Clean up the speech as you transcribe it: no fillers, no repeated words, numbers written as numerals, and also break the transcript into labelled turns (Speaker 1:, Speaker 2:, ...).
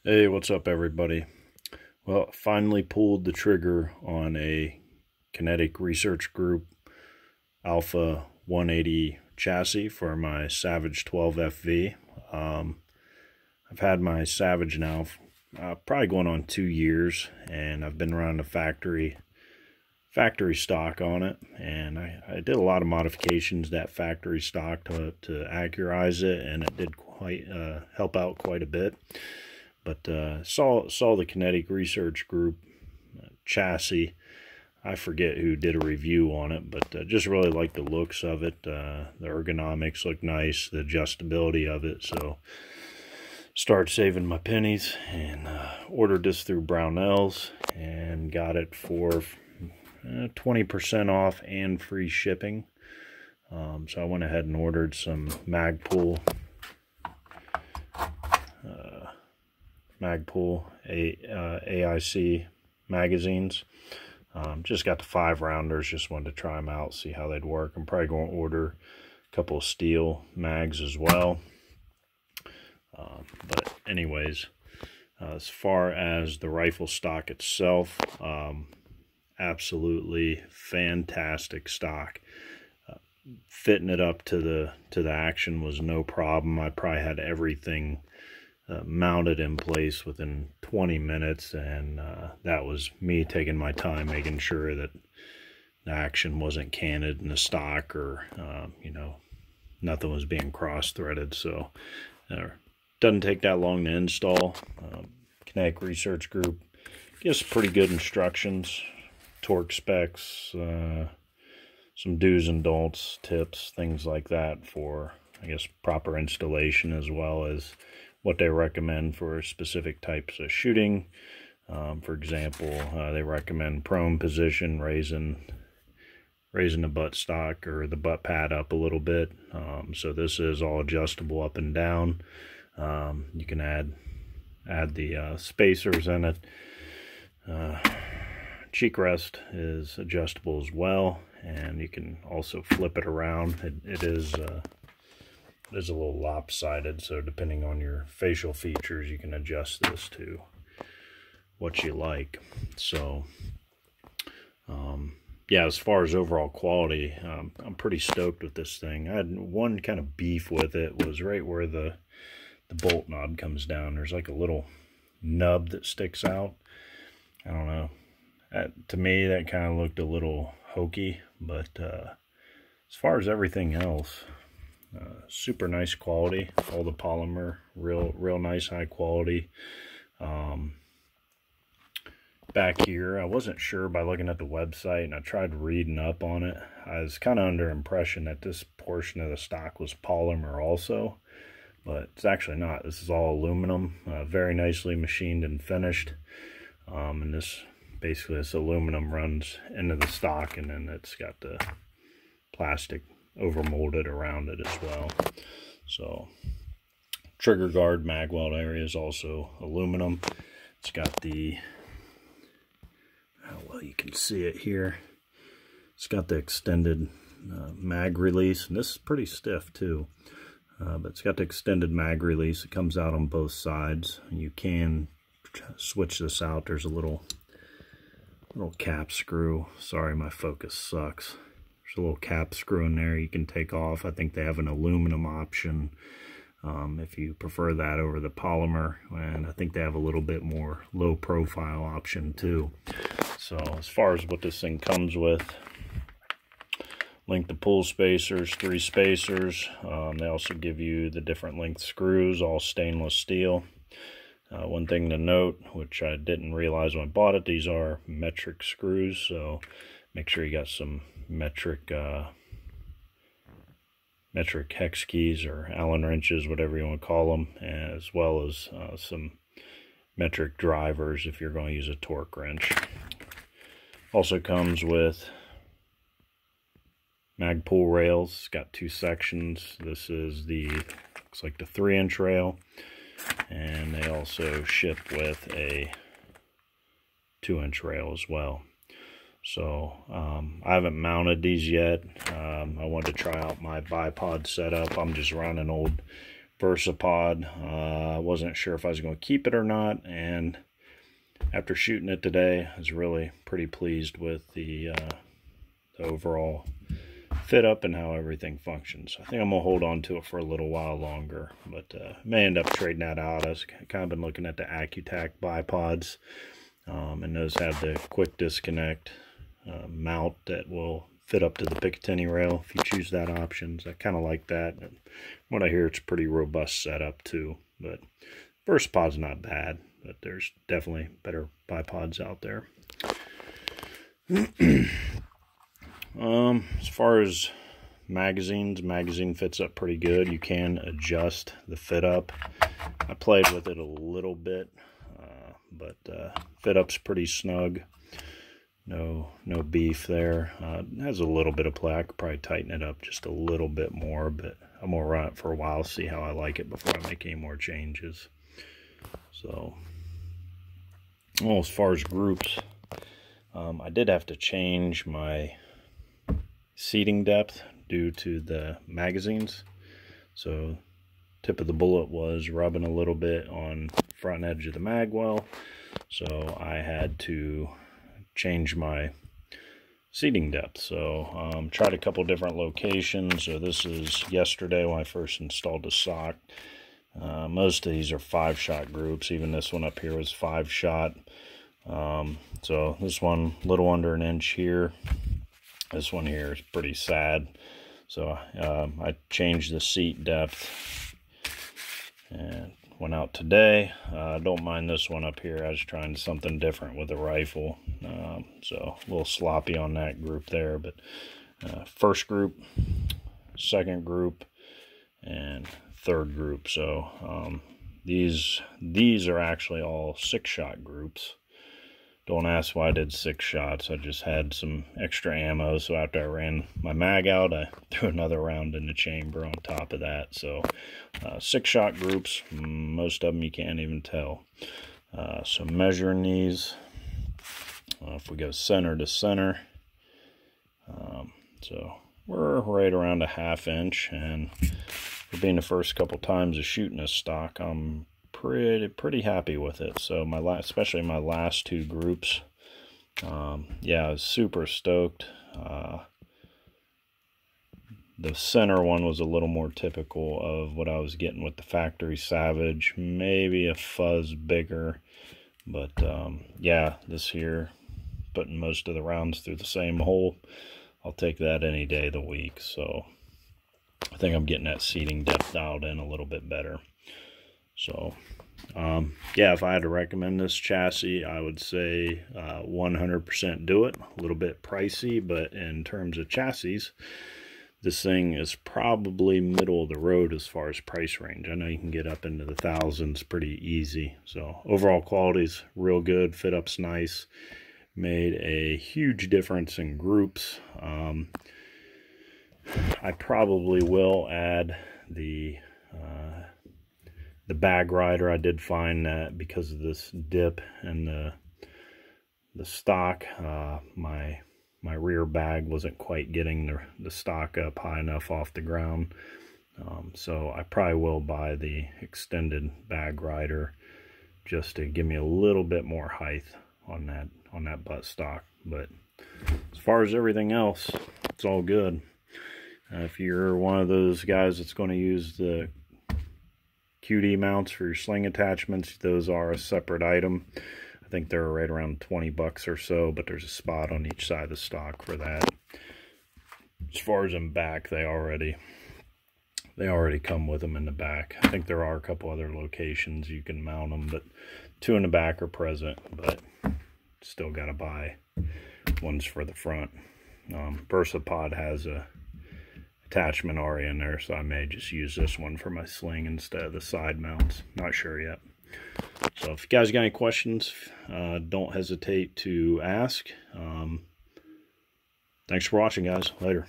Speaker 1: Hey, what's up everybody? Well, finally pulled the trigger on a Kinetic Research Group Alpha 180 chassis for my Savage 12 FV. I've had my Savage now probably going on 2 years, and I've been running a factory stock on it, and I did a lot of modifications to that factory stock to accurize it, and it did quite help out quite a bit. But saw the Kinetic Research Group chassis. I forget who did a review on it, but just really like the looks of it. The ergonomics look nice, the adjustability of it. So start saving my pennies and ordered this through Brownells and got it for 20% off and free shipping. So I went ahead and ordered some Magpul AIC magazines. Just got the 5 rounders, just wanted to try them out, see how they'd work. I'm probably going to order a couple of steel mags as well. But anyways, as far as the rifle stock itself, absolutely fantastic stock. Fitting it up to the action was no problem. I probably had everything mounted in place within 20 minutes, and that was me taking my time making sure that the action wasn't canted in the stock, or you know, nothing was being cross-threaded. So doesn't take that long to install. Kinetic Research Group gives pretty good instructions, torque specs, some do's and don'ts, tips, things like that for, I guess, proper installation, as well as what they recommend for specific types of shooting. For example, they recommend prone position, raising the butt stock or the butt pad up a little bit. So this is all adjustable up and down. You can add the spacers in it. Cheek rest is adjustable as well, and you can also flip it around. It is a little lopsided, so depending on your facial features, you can adjust this to what you like. So yeah, as far as overall quality, I'm pretty stoked with this thing. I had one kind of beef with it, was right where the bolt knob comes down. There's like a little nub that sticks out. I don't know. To me, that kind of looked a little hokey, but as far as everything else, super nice quality. All the polymer, real nice, high quality. Back here, I wasn't sure by looking at the website, and I tried reading up on it. I was kind of under impression that this portion of the stock was polymer also, but it's actually not. This is all aluminum, very nicely machined and finished. And this aluminum runs into the stock, and then it's got the plastic overmolded around it as well. So trigger guard, mag weld area is also aluminum. It's got the, well, you can see it here, it's got the extended mag release, and this is pretty stiff too, but it's got the extended mag release. It comes out on both sides, and you can switch this out. There's a little cap screw. Sorry, my focus sucks. There's a little cap screw in there you can take off. I think they have an aluminum option if you prefer that over the polymer, and I think they have a little bit more low profile option too. So as far as what this thing comes with, length to pull spacers, 3 spacers. They also give you the different length screws, all stainless steel. One thing to note, which I didn't realize when I bought it, these are metric screws, so make sure you got some metric hex keys or Allen wrenches, whatever you want to call them, as well as some metric drivers if you're going to use a torque wrench. Also comes with Magpul Rails. It's got 2 sections. This is looks like the 3-inch rail, and they also ship with a 2-inch rail as well. So I haven't mounted these yet. I wanted to try out my bipod setup. I'm just running old VersaPod. I wasn't sure if I was going to keep it or not, and after shooting it today, I was really pretty pleased with the overall fit up and how everything functions. I think I'm going to hold on to it for a little while longer, but may end up trading that out. I've kind of been looking at the Accutac bipods, and those have the quick disconnect mount that will fit up to the Picatinny rail if you choose that option. So I kind of like that. And what I hear, it's a pretty robust setup too. But VersaPod's not bad, but there's definitely better bipods out there. As far as magazine fits up pretty good. You can adjust the fit up. I played with it a little bit, but fit up's pretty snug. No beef there. It has a little bit of play. I could probably tighten it up just a little bit more, but I'm gonna run it for a while, see how I like it before I make any more changes. So, well, as far as groups, I did have to change my seating depth due to the magazines. So tip of the bullet was rubbing a little bit on front edge of the mag weld, so I had to change my seating depth. So tried a couple different locations. So this is yesterday when I first installed the sock. Most of these are 5-shot groups. Even this one up here was 5-shot. So this one a little under an inch here. This one here is pretty sad. So I changed the seat depth and went out today. Don't mind this one up here. I was trying something different with the rifle. So a little sloppy on that group there. But first group, second group, and third group. So these are actually all 6-shot groups. Don't ask why I did 6 shots. I just had some extra ammo, so after I ran my mag out, I threw another round in the chamber on top of that. So 6-shot groups, most of them you can't even tell. So measuring these, if we go center to center, so we're right around a 1/2 inch, and for being the first couple times of shooting this stock, I'm pretty happy with it. So especially my last 2 groups, yeah, I was super stoked. The center one was a little more typical of what I was getting with the factory Savage, maybe a fuzz bigger, but yeah, this here, putting most of the rounds through the same hole, I'll take that any day of the week. So I think I'm getting that seating depth dialed in a little bit better. So, yeah, if I had to recommend this chassis, I would say 100% do it. A little bit pricey, but in terms of chassis, this thing is probably middle of the road as far as price range. I know you can get up into the thousands pretty easy. So overall quality's real good. Fit up's nice. Made a huge difference in groups. I probably will add the bag rider. I did find that because of this dip in the stock, my rear bag wasn't quite getting the stock up high enough off the ground. So I probably will buy the extended bag rider just to give me a little bit more height on that butt stock. But as far as everything else, it's all good. If you're one of those guys that's going to use the QD mounts for your sling attachments, those are a separate item. I think they're right around 20 bucks or so, but there's a spot on each side of the stock for that. As far as in back, they already come with them in the back. I think there are a couple other locations you can mount them, but 2 in the back are present, but still got to buy ones for the front. VersaPod has a attachment already in there, so I may just use this one for my sling instead of the side mounts. Not sure yet. So if you guys got any questions, don't hesitate to ask. Thanks for watching, guys. Later.